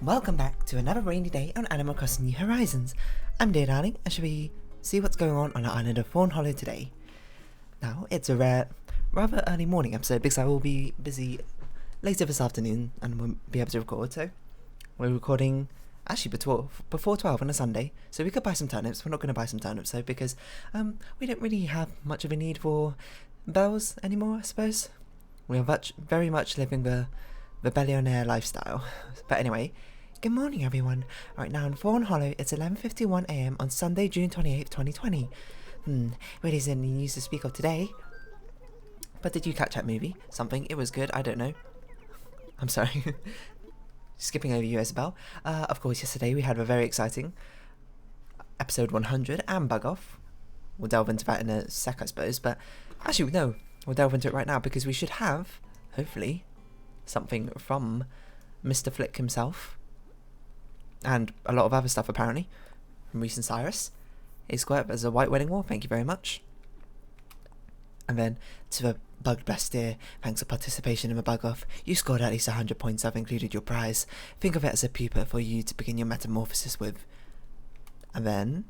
Welcome back to another rainy day on Animal Crossing New Horizons. I'm Dear Darling, and shall we see what's going on the island of Fawnhollow today? Now, it's a rather early morning episode because I will be busy later this afternoon and won't be able to record, so we're recording actually before 12 on a Sunday, so we could buy some turnips. We're not going to buy some turnips though because we don't really have much of a need for bells anymore, I suppose. We are very much living the billionaire lifestyle. But anyway, good morning everyone. Right now in Fawnhollow, it's 11:51 AM on Sunday, June 28th, 2020. Really isn't any news to speak of today. But did you catch that movie? Something? It was good, I don't know. I'm sorry. Skipping over you, Isabel. Of course, yesterday we had a very exciting episode 100 and Bug Off. We'll delve into that in a sec, I suppose, but actually, no. We'll delve into it right now because we should have, hopefully, something from Mr. Flick himself, and a lot of other stuff apparently, from Reese and Cyrus. A square as a white wedding wall, thank you very much. And then to the Bugged Best Dear, thanks for participation in the Bug Off. You scored at least 100 points, I've included your prize. Think of it as a pupa for you to begin your metamorphosis with. And then,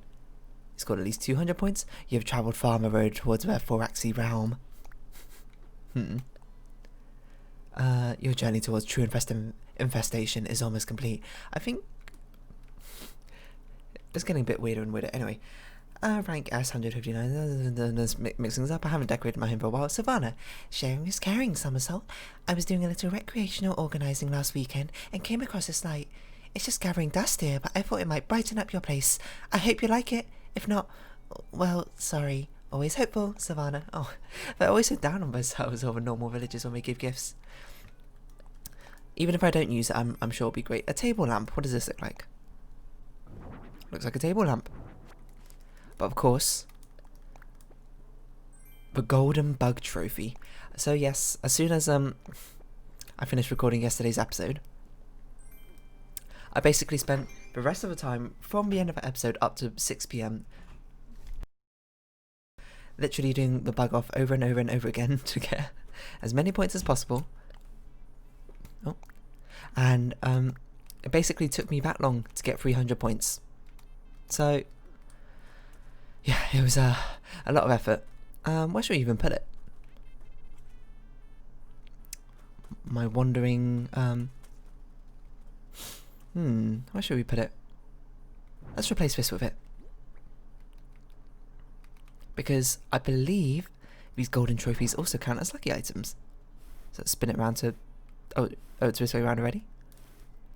you scored at least 200 points. You have travelled far on the road towards their Thoraxy realm. Your journey towards true infestation is almost complete. I think it's getting a bit weirder and weirder. Anyway, rank S 159. Let's mix things up. I haven't decorated my home for a while. Savannah, sharing is caring, Somersault. I was doing a little recreational organising last weekend and came across this light. It's just gathering dust here, but I thought it might brighten up your place. I hope you like it. If not, well, sorry. Always hopeful, Savannah. Oh, they're always so down on themselves over normal villagers when we give gifts. Even if I don't use it, I'm sure it'll be great. A table lamp. What does this look like? Looks like a table lamp. But of course, the golden bug trophy. So yes, as soon as I finished recording yesterday's episode, I basically spent the rest of the time from the end of the episode up to 6 PM literally doing the Bug Off over and over and over again to get as many points as possible. Oh. And it basically took me that long to get 300 points. So yeah, it was a lot of effort. Where should we even put it? My wandering where should we put it? Let's replace this with it. Because I believe these golden trophies also count as lucky items. So let's spin it around to... Oh, it's this way around already?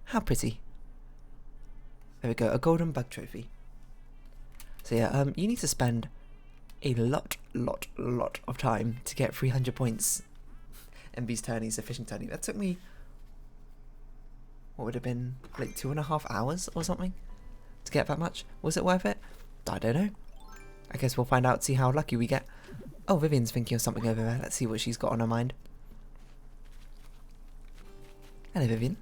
How pretty. There we go, a golden bug trophy. So yeah, you need to spend a lot of time to get 300 points in these tourneys, the fishing tourney. That took me... what would have been, like 2.5 hours or something? To get that much? Was it worth it? I don't know. I guess we'll find out, see how lucky we get. Oh, Vivian's thinking of something over there. Let's see what she's got on her mind. Hello, Vivian.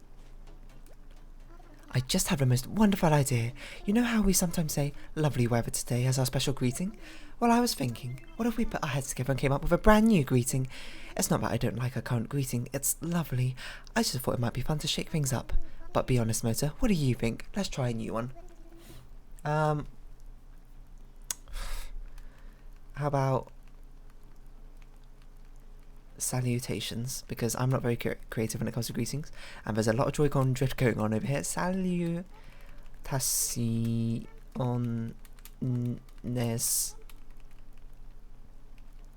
I just had the most wonderful idea. You know how we sometimes say, lovely weather today as our special greeting? Well, I was thinking, what if we put our heads together and came up with a brand new greeting? It's not that I don't like our current greeting, it's lovely. I just thought it might be fun to shake things up. But be honest, Motor, what do you think? Let's try a new one. How about salutations? Because I'm not very creative when it comes to greetings, and there's a lot of Joy-Con drift going on over here. Salutaciones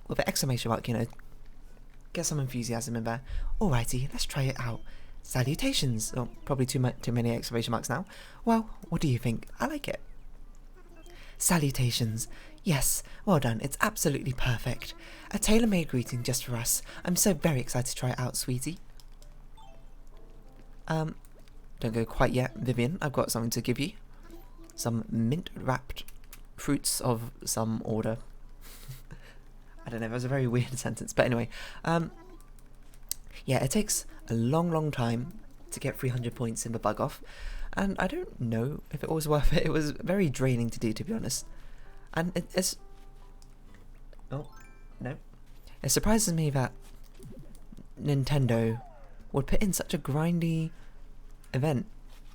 with an exclamation mark, you know. Get some enthusiasm in there. Alrighty, let's try it out. Salutations. Oh, probably too many exclamation marks now. Well, what do you think? I like it. Salutations. Yes, well done, it's absolutely perfect. A tailor-made greeting just for us. I'm so very excited to try it out, sweetie. Don't go quite yet, Vivian. I've got something to give you. Some mint-wrapped fruits of some order. I don't know, that was a very weird sentence, but anyway. Yeah, it takes a long time to get 300 points in the Bug Off. And I don't know if it was worth it. It was very draining to do, to be honest. And it's... oh, no. It surprises me that Nintendo would put in such a grindy event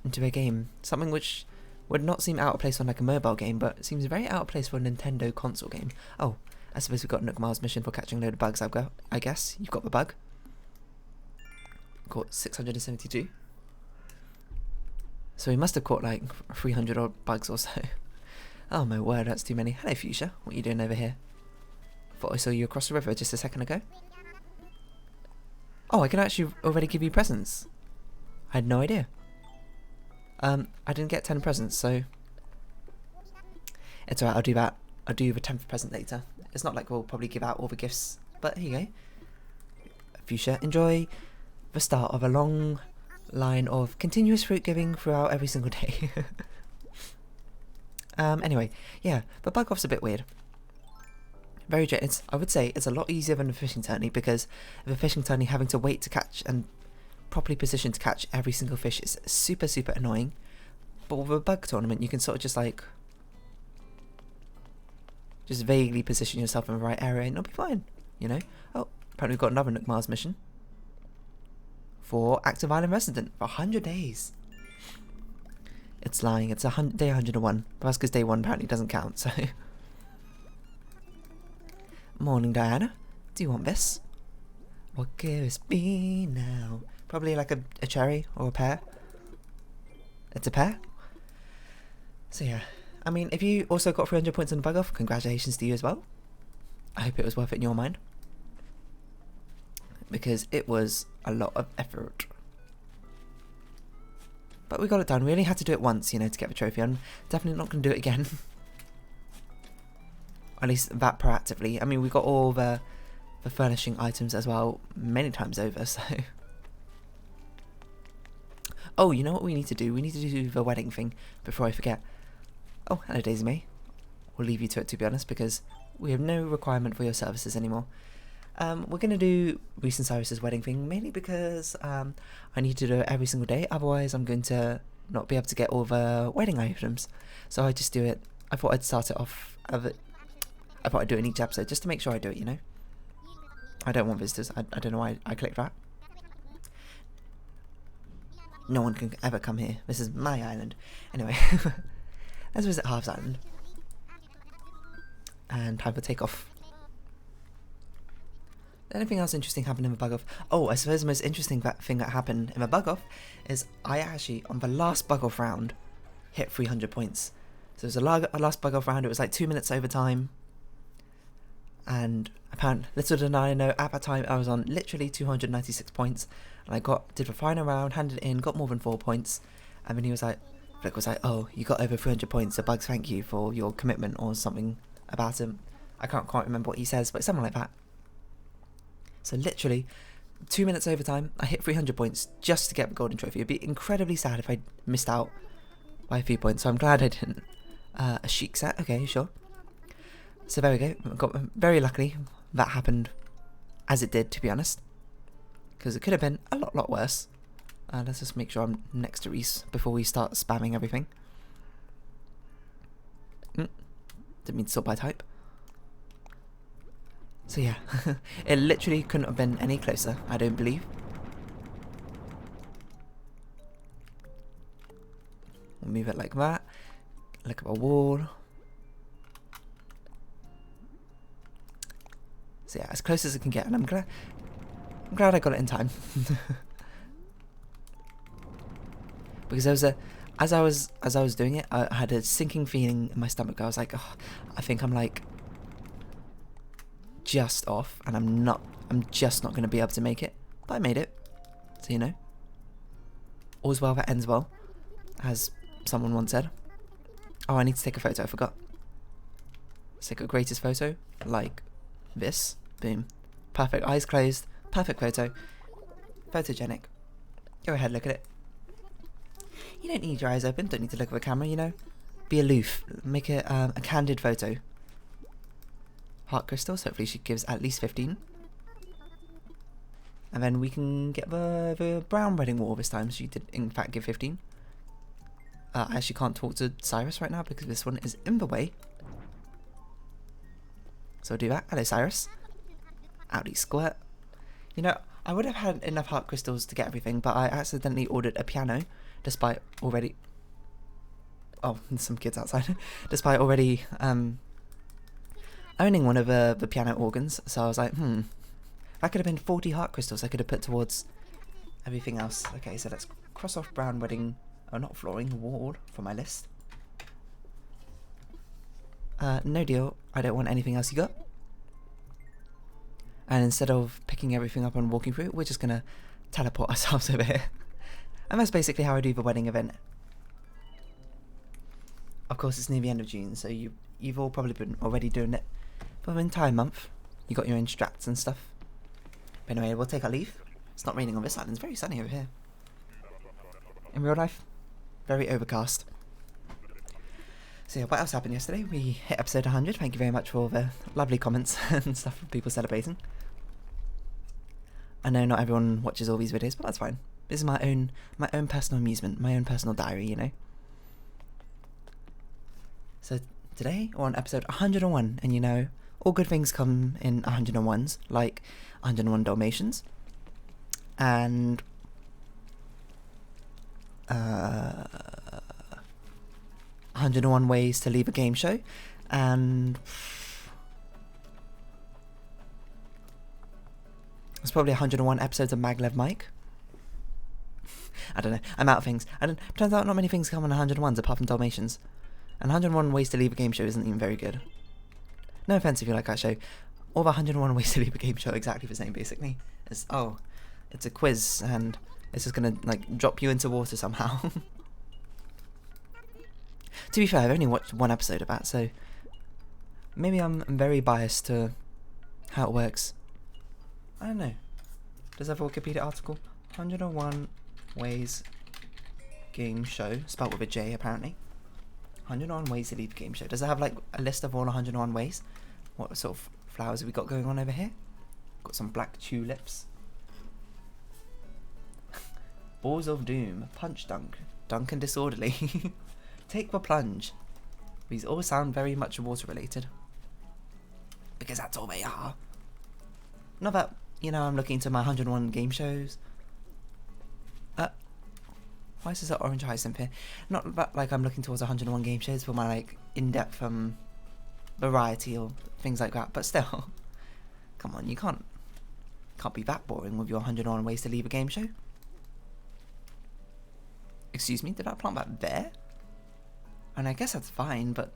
into a game. Something which would not seem out of place on like a mobile game, but seems very out of place for a Nintendo console game. Oh, I suppose we've got Nook Miles mission for catching a load of bugs. I guess you've got the bug. Caught 672. So we must have caught like 300 odd bugs or so. Oh my word, that's too many. Hello Fuchsia, what are you doing over here? Thought I saw you across the river just a second ago. Oh, I can actually already give you presents. I had no idea. I didn't get 10 presents, so it's alright, I'll do that. I'll do the 10th present later. It's not like we'll probably give out all the gifts, but here you go. Fuchsia, enjoy the start of a long line of continuous fruit giving throughout every single day. Anyway, yeah, the bug off's a bit weird. Very it's, I would say it's a lot easier than the fishing tourney, because the fishing tourney having to wait to catch and properly position to catch every single fish is super annoying. But with a bug tournament you can sort of just like vaguely position yourself in the right area and it'll be fine, you know. Oh, apparently we've got another Nook Miles mission for active island resident for 100 days. It's lying, it's day 101, but that's because day 1 apparently doesn't count, so. Morning Diana, do you want this? What could this be now? Probably like a cherry or a pear. It's a pear. So yeah, I mean, if you also got 300 points on the bug off, congratulations to you as well. I hope it was worth it in your mind, because it was a lot of effort. But we got it done. We only had to do it once, you know, to get the trophy. I'm definitely not going to do it again. At least that proactively. I mean, we got all the furnishing items as well many times over, so. Oh, you know what we need to do? We need to do the wedding thing before I forget. Oh, hello Daisy May. We'll leave you to it, to be honest, because we have no requirement for your services anymore. We're going to do Reese and Cyrus's wedding thing, mainly because I need to do it every single day, otherwise I'm going to not be able to get all the wedding items. So I just do it. I thought I'd start it off. I thought I'd do it in each episode, just to make sure I do it, you know. I don't want visitors. I don't know why I clicked that. No one can ever come here. This is my island. Anyway, let's visit Harv's Island. And time for takeoff. Anything else interesting happened in the bug off? Oh, I suppose the most interesting thing that happened in the bug off is I actually, on the last bug off round, hit 300 points. So it was a last bug off round, it was like 2 minutes overtime. And apparently, little did I know, at that time I was on literally 296 points. And I did the final round, handed it in, got more than 4 points. And then he was like, Flick was like, oh, you got over 300 points, so Bugs, thank you for your commitment, or something about him. I can't quite remember what he says, but something like that. So literally, 2 minutes overtime, I hit 300 points just to get the golden trophy. It'd be incredibly sad if I missed out by a few points, so I'm glad I didn't. A chic set, okay, sure. So there we go, very luckily that happened as it did, to be honest. Because it could have been a lot worse. Let's just make sure I'm next to Reese before we start spamming everything. Didn't mean to sort by type. So yeah, it literally couldn't have been any closer, I don't believe. We'll move it like that. Look at a wall. So yeah, as close as it can get, and I'm glad I got it in time. Because there was as I was doing it, I had a sinking feeling in my stomach. I was like, oh, I think I'm like just off, and I'm just not going to be able to make it. But I made it, so you know, all's well that ends well, as someone once said. Oh, I need to take a photo, I forgot. Let's take a greatest photo, like this. Boom. Perfect, eyes closed, perfect photo. Photogenic. Go ahead, look at it. You don't need your eyes open, don't need to look at the camera, you know. Be aloof, make it a candid photo. Heart crystals, hopefully she gives at least 15. And then we can get the brown wedding wall this time, so she did in fact give 15. I actually can't talk to Cyrus right now because this one is in the way. So I'll do that. Hello Cyrus. Howdy squirt. You know, I would have had enough heart crystals to get everything, but I accidentally ordered a piano despite already... Oh, there's some kids outside. Despite already owning one of the piano organs. So I was like, that could have been 40 heart crystals I could have put towards everything else. Okay, so let's cross off brown wedding... Oh, not flooring, wall for my list. No deal. I don't want anything else you got. And instead of picking everything up and walking through, we're just going to teleport ourselves over here. And that's basically how I do the wedding event. Of course, it's near the end of June, so you've all probably been already doing it for the entire month. You got your own strats and stuff. But anyway, we'll take our leave. It's not raining on this island. It's very sunny over here. In real life, very overcast. So yeah, what else happened yesterday? We hit episode 100. Thank you very much for all the lovely comments and stuff from people celebrating. I know not everyone watches all these videos, but that's fine. This is my own personal amusement, my own personal diary, you know. So today we're on episode 101, and you know, all good things come in 101s, like 101 Dalmatians, and 101 ways to leave a game show, and there's probably 101 episodes of Maglev Mike. I don't know, I'm out of things. Turns out not many things come in 101s apart from Dalmatians. And 101 ways to leave a game show isn't even very good. No offense if you like that show. All the 101 ways to leave a game show are exactly the same, basically. It's a quiz, and it's just gonna, like, drop you into water somehow. To be fair, I've only watched one episode of that, so maybe I'm very biased to how it works. I don't know. Does it have a Wikipedia article? 101 ways game show, spelled with a J apparently. 101 ways to leave a game show. Does it have like a list of all 101 ways? What sort of flowers have we got going on over here? Got some black tulips. Balls of Doom, Punch Dunk, Duncan Disorderly, Take the Plunge. These all sound very much water related. Because that's all they are. Not that, you know, I'm looking to my 101 game shows. Why is there orange hyacinth here? Not that, like, I'm looking towards 101 game shows for my, like, in-depth variety or things like that, but still. Come on, you can't be that boring with your 101 ways to leave a game show. Excuse me, did I plant that there? And I guess that's fine, but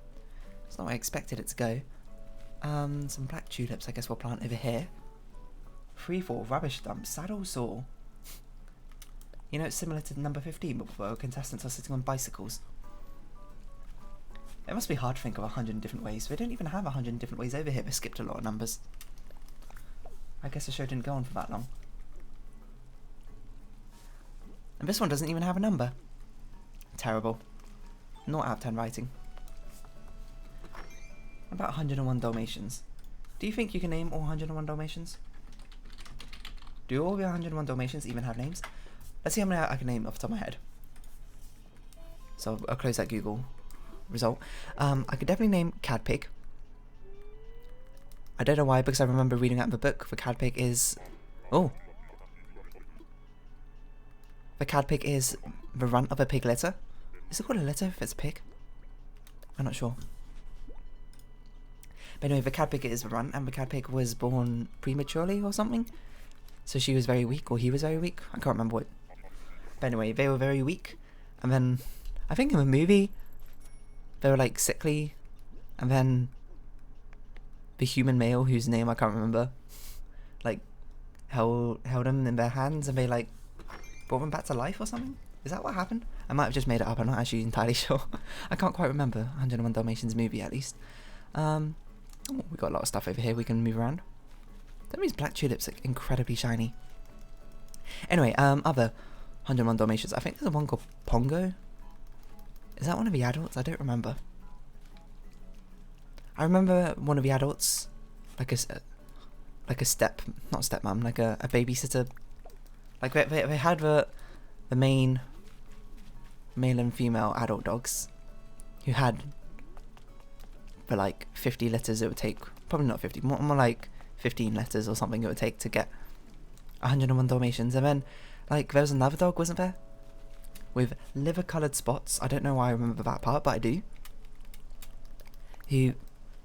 it's not where I expected it to go. Some black tulips I guess we'll plant over here. 3-4 rubbish dump, saddle saw. You know, it's similar to number 15, but where contestants are sitting on bicycles. It must be hard to think of 100 different ways. We don't even have 100 different ways over here. We skipped a lot of numbers. I guess the show didn't go on for that long. And this one doesn't even have a number. Terrible. Not out of 10 writing. What about 101 Dalmatians? Do you think you can name all 101 Dalmatians? Do all the 101 Dalmatians even have names? Let's see how many I can name off the top of my head. So I'll close that Google result. I could definitely name Cadpig. I don't know why, because I remember reading that in the book. The Cadpig is... Oh! The Cadpig is the runt of a pig litter. Is it called a litter if it's a pig? I'm not sure. But anyway, the Cadpig is the runt, and the Cadpig was born prematurely or something. So she was very weak, or he was very weak. I can't remember what. But anyway, they were very weak. And then, I think in the movie, they were like sickly. And then the human male, whose name I can't remember, like held them in their hands, and they like brought them back to life or something. Is that what happened? I might have just made it up. I'm not actually entirely sure. I can't quite remember 101 Dalmatians movie at least. Oh, we got a lot of stuff over here we can move around. That means black tulips are incredibly shiny. Anyway, other 101 Dalmatians. I think there's one called Pongo. Is that one of the adults? I don't remember. I remember one of the adults, like a not stepmom, like a babysitter. Like they had the main male and female adult dogs, who had for like 50 litters it would take, probably not 50, more like 15 letters or something it would take to get 101 Dalmatians. And then like there was another dog, wasn't there? with liver-coloured spots. I don't know why I remember that part, but I do. Who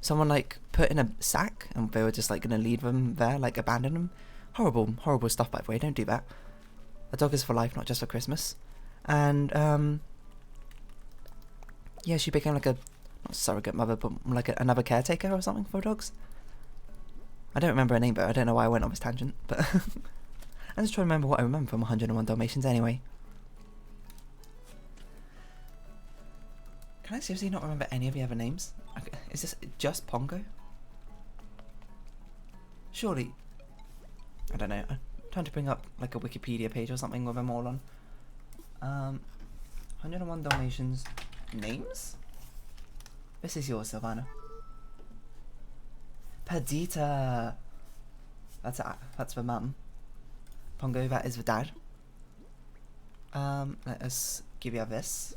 someone like put in a sack and they were just like gonna leave them there, like abandon them. Horrible, horrible stuff, by the way. Don't do that. A dog is for life, not just for Christmas. And yeah, she became like a not surrogate mother, but like another caretaker or something for dogs. I don't remember her name, but I don't know why I went on this tangent. But I'm just trying to remember what I remember from 101 Dalmatians anyway. Can I seriously not remember any of the other names? Is this just Pongo? Surely. I don't know. I'm trying to bring up like a Wikipedia page or something with them all on. 101 Dalmatians names? This is yours, Silvana. Perdita. That's the mum. Pongo, that is the dad. Let us give you this.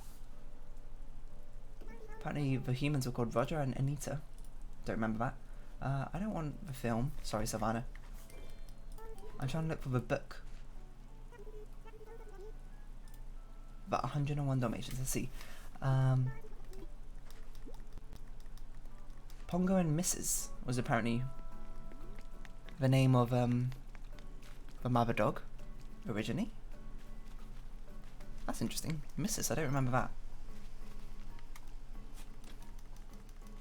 Apparently the humans were called Roger and Anita. Don't remember that. I don't want the film. Sorry, Savannah. I'm trying to look for the book. But 101 Dalmatians. Let's see. Pongo and Missis was apparently the name of the mother dog originally. That's interesting. Missis, I don't remember that.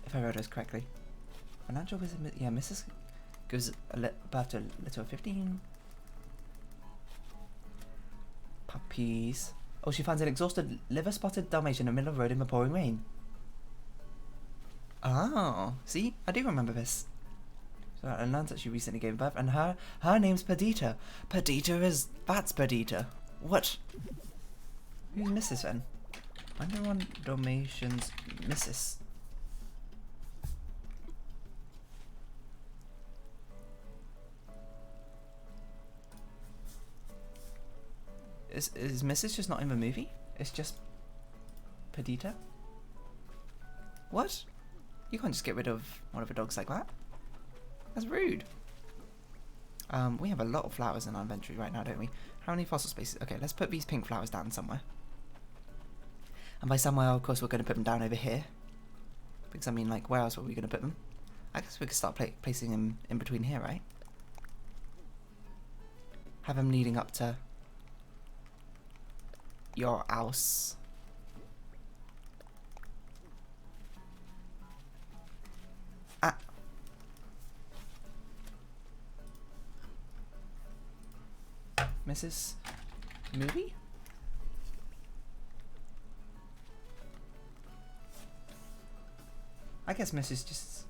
If I wrote this correctly. Financial visit, yeah, Missis gives birth to a litter of 15 puppies. Oh, she finds an exhausted, liver-spotted Dalmatian in the middle of the road in the pouring rain. Oh, see? I do remember this. So I learned that she recently gave birth, and her name's Perdita. That's Perdita. What? Who's Missis then? 101 Dalmatians Missis. Is Missis just not in the movie? It's just Perdita? What? You can't just get rid of one of the dogs like that. That's rude. We have a lot of flowers in our inventory right now, don't we? How many fossil spaces? Okay, let's put these pink flowers down somewhere. And by somewhere, of course, we're going to put them down over here. Because, I mean, like, where else were we going to put them? I guess we could start placing them in between here, right? Have them leading up to your house. Ah. Mrs. Movie? I guess Mrs.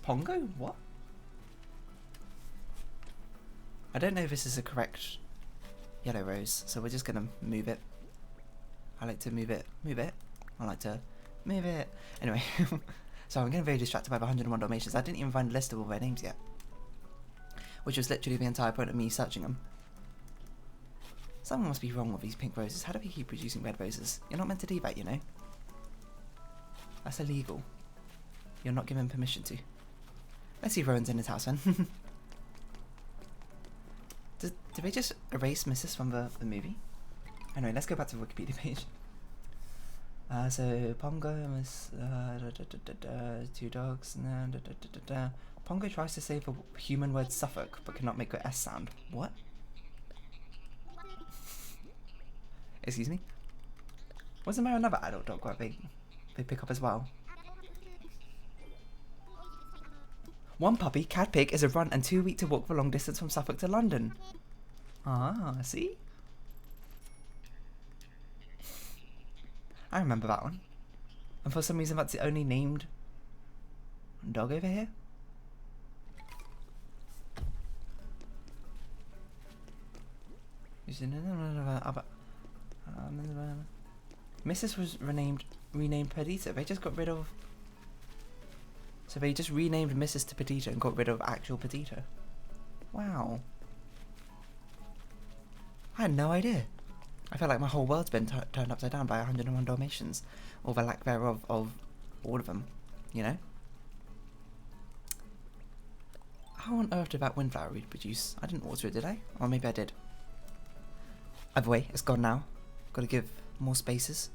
Pongo? What? I don't know if this is a correct yellow rose, so we're just gonna move it. I like to move it. I like to move it. Anyway, so I'm getting very distracted by the 101 Dalmatians. I didn't even find a list of all their names yet. Which was literally the entire point of me searching them. Something must be wrong with these pink roses. How do we keep producing red roses? You're not meant to do that, you know? That's illegal. You're not given permission to. Let's see if Rowan's in his house then. Did they just erase Missis from the movie? Anyway, let's go back to the Wikipedia page. So, Pongo is 2 dogs. Pongo tries to say the human word Suffolk, but cannot make the S sound. What? Excuse me? Wasn't there another adult dog where they pick up as well? 1 puppy, cat pig, is a run and 2 week to walk the long distance from Suffolk to London. Ah, see? I remember that one. And for some reason that's the only named dog over here. Missis was renamed Perdita. They just got rid of... So they just renamed Missis to Perdita and got rid of actual Perdita. Wow. I had no idea. I feel like my whole world's been turned upside down by 101 Dalmatians. Or the lack thereof of all of them, you know? How on earth did that windflower reproduce? I didn't water it, did I? Or maybe I did. Either way, it's gone now. Gotta give more spaces.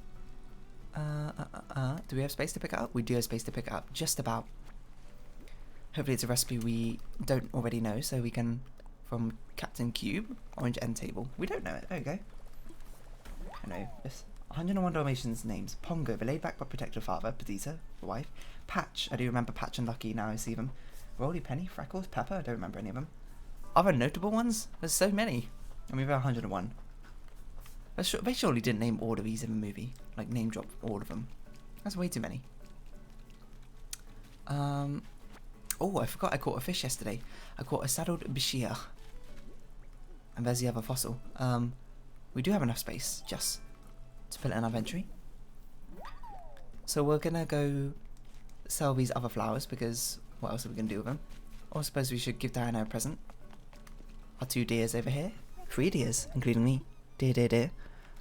Do we have space to pick it up? We do have space to pick it up, just about. Hopefully it's a recipe we don't already know, so we can, from Captain Cube, orange end table. We don't know it, there we go. I know, this 101 Dalmatians names. Pongo, the laid-back but protective father. Perdita, the wife. Patch, I do remember Patch and Lucky, now I see them. Roly Penny, Freckles, Pepper, I don't remember any of them. Other notable ones? There's so many. I mean, we've 101. They surely didn't name all of these in the movie. Like, name drop all of them. That's way too many. Oh, I forgot I caught a fish yesterday. I caught a saddled bishia. And there's the other fossil. We do have enough space, just to put it in our inventory. So we're gonna go sell these other flowers, because what else are we gonna do with them? Or I suppose we should give Diana a present. Our 2 deers over here. 3 deers, including me. Dear.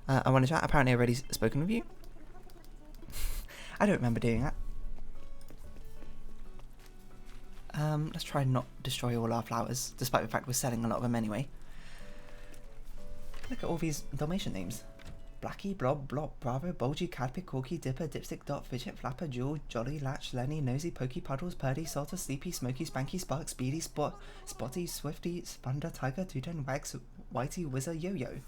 I want to chat. Apparently I've already spoken with you. I don't remember doing that. Let's try and not destroy all our flowers, despite the fact we're selling a lot of them anyway. Look at all these Dalmatian names. Blackie, Blob, Bravo, Bulgy, Cadpick, Corky, Dipper, Dipstick, Dot, Fidget, Flapper, Jewel, Jolly, Latch, Lenny, Nosy, Pokey, Puddles, Purdy, Salter, Sleepy, Smoky, Spanky, Spark, Speedy, Spotty, Swifty, Spunder, Tiger, Tootin, Wags, Whitey, Whizzer, Yo-Yo.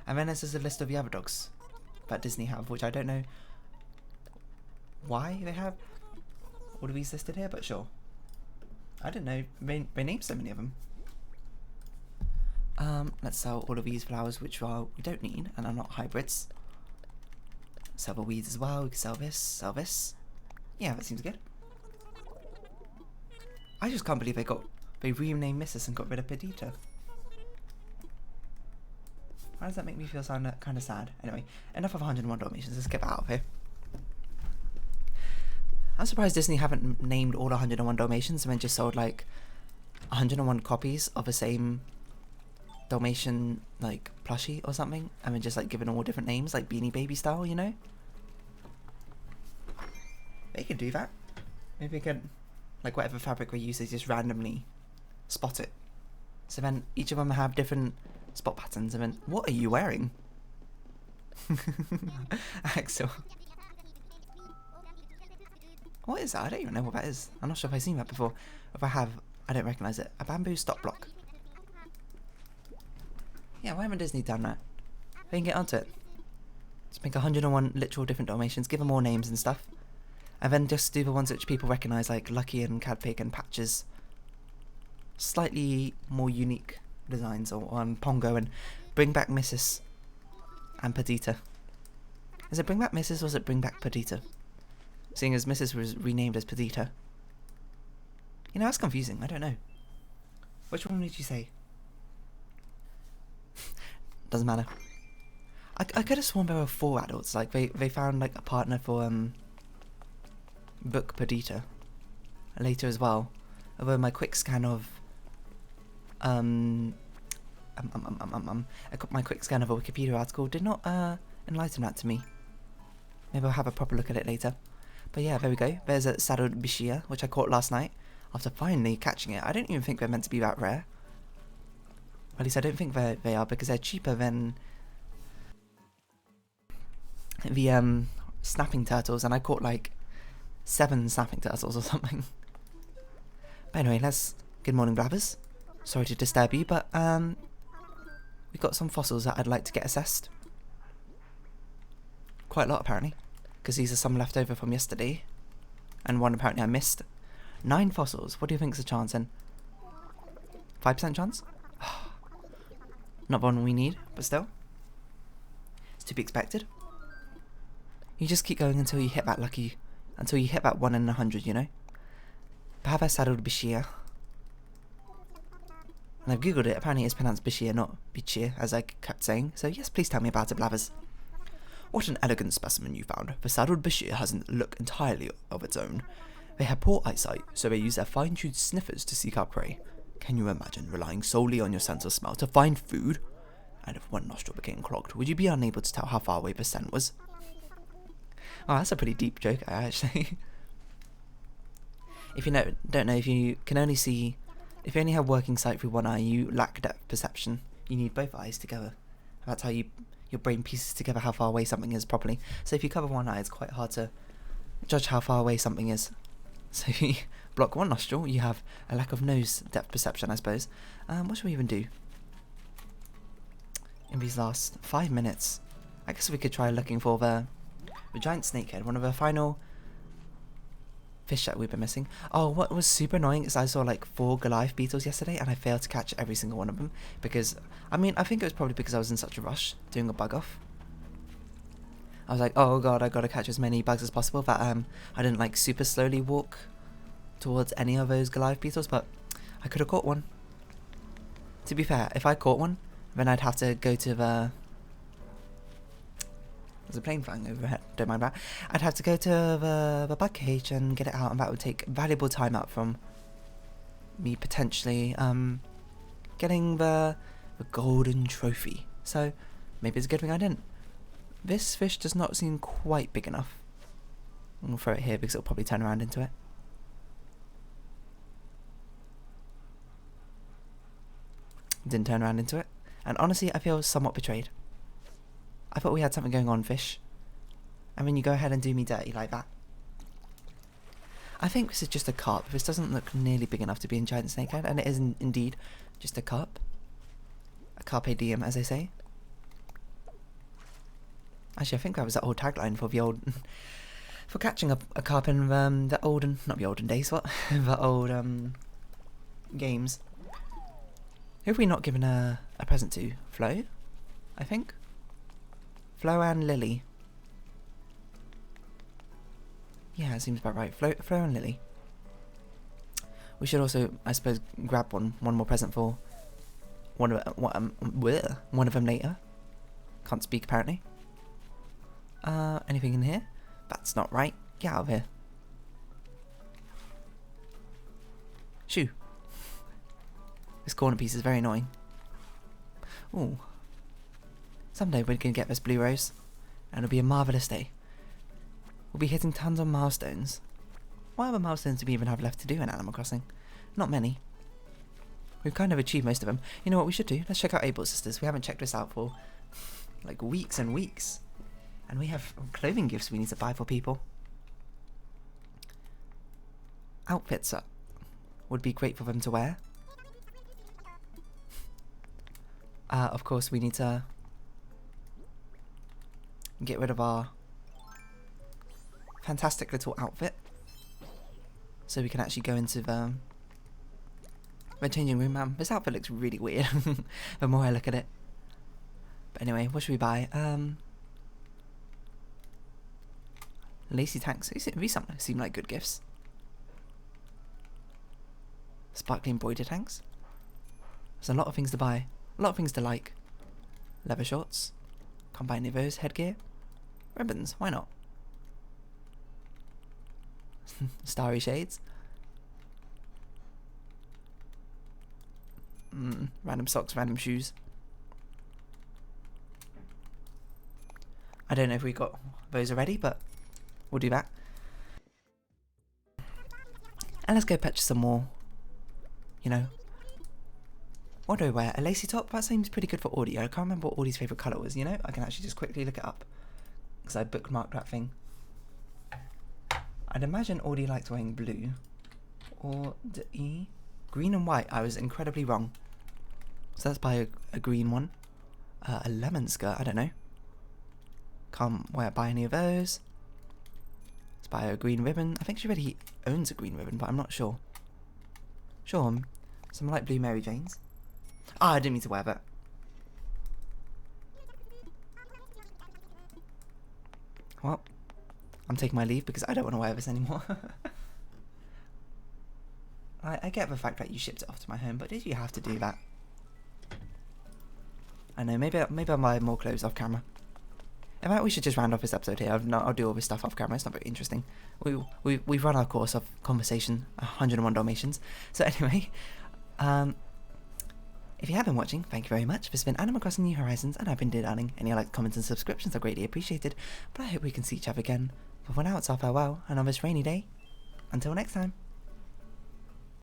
And then there's just a list of the other dogs that Disney have, which I don't know why they have all of these listed here, but sure. I don't know, they named so many of them. Let's sell all of these flowers which we don't need and are not hybrids. Sell the weeds as well. We can sell this. Yeah, that seems good. I just can't believe they renamed Missis and got rid of Perdita. Why does that make me feel kind of sad? Anyway, enough of 101 Dalmatians. Let's get that out of here. I'm surprised Disney haven't named all 101 Dalmatians and then just sold like 101 copies of the same Dalmatian like plushie or something, and then just like given all different names, like Beanie Baby style, you know? They could do that. Maybe they could, like whatever fabric we use, they just randomly spot it. So then each of them have different spot patterns, and then what are you wearing? Axel. What is that? I don't even know what that is. I'm not sure if I've seen that before. If I have, I don't recognise it. A bamboo stop block. Yeah, why haven't Disney done that? They can get onto it. Just make 101 literal different Dalmatians, give them more names and stuff. And then just do the ones which people recognise, like Lucky and Cadpig and Patches. Slightly more unique designs, or on Pongo, and bring back Missis and Perdita. Is it bring back Missis or is it bring back Perdita? Seeing as Missis was renamed as Perdita. You know, that's confusing, I don't know. Which one did you say? Doesn't matter. I could have sworn there were 4 adults, like they found like a partner for Book Perdita later as well. Although my quick scan of my quick scan of a Wikipedia article did not enlighten that to me. Maybe I'll have a proper look at it later. But yeah, there we go. There's a saddled bishia, which I caught last night after finally catching it. I don't even think they're meant to be that rare. At least I don't think they are, because they're cheaper than the snapping turtles, and I caught like 7 snapping turtles or something. But anyway, good morning, blabbers. Sorry to disturb you, but we've got some fossils that I'd like to get assessed. Quite a lot apparently, because these are some left over from yesterday, and one apparently I missed. 9 fossils. What do you think's the chance then? 5% chance? Not one we need, but still. It's to be expected. You just keep going until you hit that until you hit that 1 in 100, you know? Baba saddled bishia. And I've googled it, apparently it's pronounced bishia, not bichir, as I kept saying. So yes, please tell me about it, blabbers. What an elegant specimen you found. The saddled bishir has a look entirely of its own. They have poor eyesight, so they use their fine-tuned sniffers to seek out prey. Can you imagine relying solely on your sense of smell to find food? And if one nostril became clogged, would you be unable to tell how far away the scent was? Oh, that's a pretty deep joke, actually. If you don't know, if you can only see, if you only have working sight through one eye, you lack depth perception. You need both eyes together. That's how your brain pieces together how far away something is properly. So if you cover one eye, it's quite hard to judge how far away something is. So if you block one nostril, you have a lack of nose depth perception, I suppose. What should we even do in these last 5 minutes? I guess we could try looking for the giant snakehead, one of the final fish that we've been missing. Oh, what was super annoying is I saw like 4 Goliath beetles yesterday and I failed to catch every single one of them because, I mean, I think it was probably because I was in such a rush doing a bug off. I was like, oh god, I gotta catch as many bugs as possible, that I didn't like super slowly walk towards any of those Goliath beetles, but I could have caught one. To be fair, if I caught one, then I'd have to go to the... There's a plane flying overhead, don't mind that. I'd have to go to the bug cage and get it out, and that would take valuable time out from me potentially getting the golden trophy. So maybe it's a good thing I didn't. This fish does not seem quite big enough. I'm going to throw it here because it'll probably turn around into it. Didn't turn around into it. And honestly, I feel somewhat betrayed. I thought we had something going on, fish. And then you go ahead and do me dirty like that. I think this is just a carp. This doesn't look nearly big enough to be in giant snakehead, and it is indeed just a carp. A carpe diem, as they say. Actually, I think that was the old tagline for the old... for catching a carp in the olden... Not the olden days, what? The old games. Who have we not given a present to? Flo? I think? Flo and Lily. Yeah, it seems about right. Flo and Lily. We should also, I suppose, grab one more present for one of them later. Can't speak apparently. Anything in here? That's not right. Get out of here. Shoo. This corner piece is very annoying. Ooh. Someday we're going to get this blue rose, and it'll be a marvellous day. We'll be hitting tons of milestones. What other milestones do we even have left to do in Animal Crossing? Not many. We've kind of achieved most of them. You know what we should do? Let's check out Abel's Sisters. We haven't checked this out for like weeks and weeks. And we have clothing gifts we need to buy for people. Outfits would be great for them to wear. Of course, we need to get rid of our fantastic little outfit, so we can actually go into the changing room. This outfit looks really weird the more I look at it. But anyway, what should we buy? Lacy tanks. These seem like good gifts. Sparkly embroidered tanks. There's a lot of things to buy. A lot of things to like. Leather shorts. Can't buy any of those. Headgear. Ribbons. Why not? Starry shades. Random socks, random shoes. I don't know if we got those already, but we'll do that. And let's go purchase some more, you know. What do I wear? A lacy top? That seems pretty good for Audie. I can't remember what Audie's favourite colour was, you know? I can actually just quickly look it up, because I bookmarked that thing. I'd imagine Audie likes wearing blue. Or green and white. I was incredibly wrong. So let's buy a green one. A lemon skirt, I don't know. Can't buy any of those. Let's buy a green ribbon. I think she already owns a green ribbon, but I'm not sure. Sure, some light blue Mary Janes. Ah, I didn't mean to wear that. Well, I'm taking my leave because I don't want to wear this anymore. I get the fact that you shipped it off to my home, but did you have to do that? I know, maybe I'll buy more clothes off camera. In fact, we should just round off this episode here. I'll do all this stuff off camera. It's not very interesting. We've run our course of conversation, 101 Dalmatians. So anyway, if you have been watching, thank you very much. This has been Animal Crossing New Horizons, and I've been Dear Darling. Any likes, comments, and subscriptions are greatly appreciated. But I hope we can see each other again. But for now, it's our farewell, and on this rainy day, until next time.